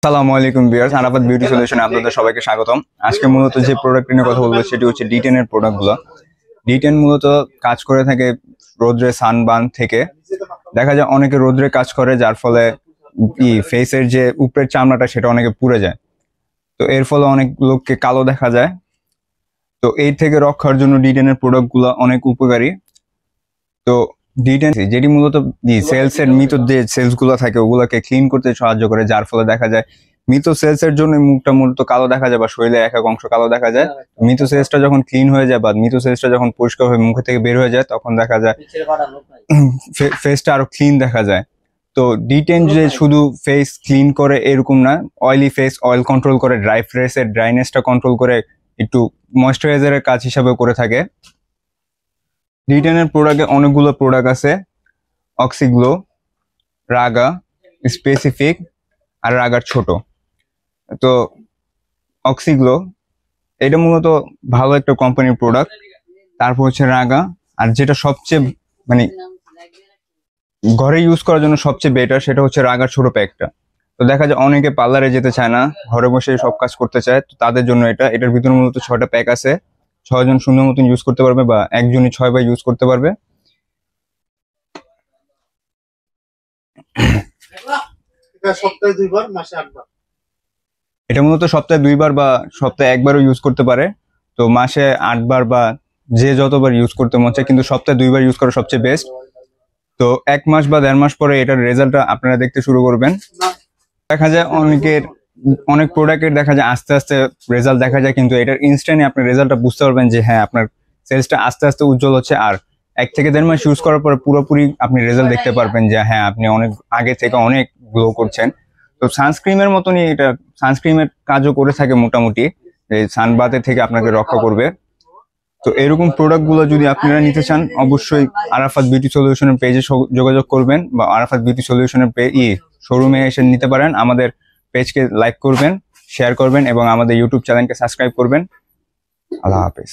আসসালামু আলাইকুম viewers, Arafat beauty সলিউশনে আপনাদের সবাইকে স্বাগতম। আজকে মূলত যে প্রোডাক্ট নিয়ে কথা বলবো সেটি হচ্ছে D10 এর প্রোডাক্টগুলো। D10 মূলত কাজ করে থাকে রোদ্রে, সানবার্ন থেকে। দেখা যায় অনেকে রোদ্রে কাজ করে, যার ফলে ফেসের যে উপরের চামড়াটা সেটা অনেকে পুড়ে যায়। তো এর ফলে অনেক লোককে কালো দেখা যায়। তো এই থেকে রক্ষার জন্য D10 এর প্রোডাক্টগুলো অনেক উপকারী। তো D10 যেটি মূলত সেলস এর মৃত যে সেলস গুলো থাকে ওগুলোকে ক্লিন করতে সাহায্য করে, যার ফলে দেখা যায় মৃত সেলস এর জন্য মুখটা মূলত কালো দেখা যায় বা শরীরে এক এক অংশ কালো দেখা যায়। মৃত সেলসটা যখন ক্লিন হয়ে যায় বা মৃত সেলসটা যখন পরিষ্কার হয়ে মুখ থেকে বের হয়ে যায় তখন দেখা যায় ফেসটা আরো ক্লিন দেখা যায়। তো D10 যে শুধু ফেস ক্লিন করে এরকম না, অয়েলি ফেস অয়েল কন্ট্রোল করে, ড্রাই ফেসের ড্রাইনেসটা কন্ট্রোল করে, একটু ময়েশ্চারাইজারের কাজ হিসাবে করে থাকে। D10 এর প্রোডাক্টে অনেকগুলো প্রোডাক্ট আছে: অক্সিগ্লো, রাগা, স্পেসিফিক আর রাগার ছোট। তো অক্সিগ্লো এটা মূলত ভালো একটা কোম্পানির প্রোডাক্ট। তারপর হচ্ছে রাগা, আর যেটা সবচেয়ে মানে ঘরে ইউজ করার জন্য সবচেয়ে বেটার সেটা হচ্ছে রাগার ছোট প্যাকটা। তো দেখা যায় অনেকে পার্লারে যেতে চায় না, ঘরে বসে সব কাজ করতে চায়, তো তাদের জন্য এটার ভিতরে মূলত 6টা প্যাক আছে। 6 জন সুন্দর মতন ইউজ করতে পারবে বা একজনই 6 বার ইউজ করতে পারবে। সপ্তাহে 2 বার, মাসে 8 বার। এটা মূলত সপ্তাহে 2 বার বা সপ্তাহে 1বারও ইউজ করতে পারে। তো মাসে 8 বার বা যে যতবার ইউজ করতে মন চায়, কিন্তু সপ্তাহে 2 বার ইউজ করা সবচেয়ে বেস্ট। তো 1 মাস বা 1.5 মাস পরে এটার রেজাল্টটা আপনারা দেখতে শুরু করবেন। দেখা যায় অনেক প্রোডাক্টের দেখা যায় আস্তে আস্তে রেজাল্ট দেখা যায়, কিন্তু এটার ইনস্ট্যান্টলি আপনি রেজাল্টটা বুঝতে পারবেন যে হ্যাঁ আপনার সেলসটা আস্তে আস্তে উজ্জ্বল হচ্ছে। আর 1 থেকে 1.5 মাস ইউজ করার পরে পুরোপুরি আপনি রেজাল্ট দেখতে পারবেন যে হ্যাঁ আপনি অনেক আগে থেকে অনেক গ্লো করছেন। তো সানস্ক্রিমের মতনই এটা, সানস্ক্রিমের কাজও করে থাকে মোটামুটি, এই সানবাথের থেকে আপনাকে রক্ষা করবে। তো এরকম প্রোডাক্ট গুলো যদি আপনারা নিতে চান অবশ্যই আরাফাত বিউটি সলিউশনের পেজে যোগাযোগ করবেন বা আরাফাত বিউটি সলিউশনের শোরুমে এসে নিতে পারেন। আমাদের পেজকে লাইক করবেন, শেয়ার করবেন এবং আমাদের ইউটিউব চ্যানেলকে সাবস্ক্রাইব করবেন। আল্লাহ হাফেজ।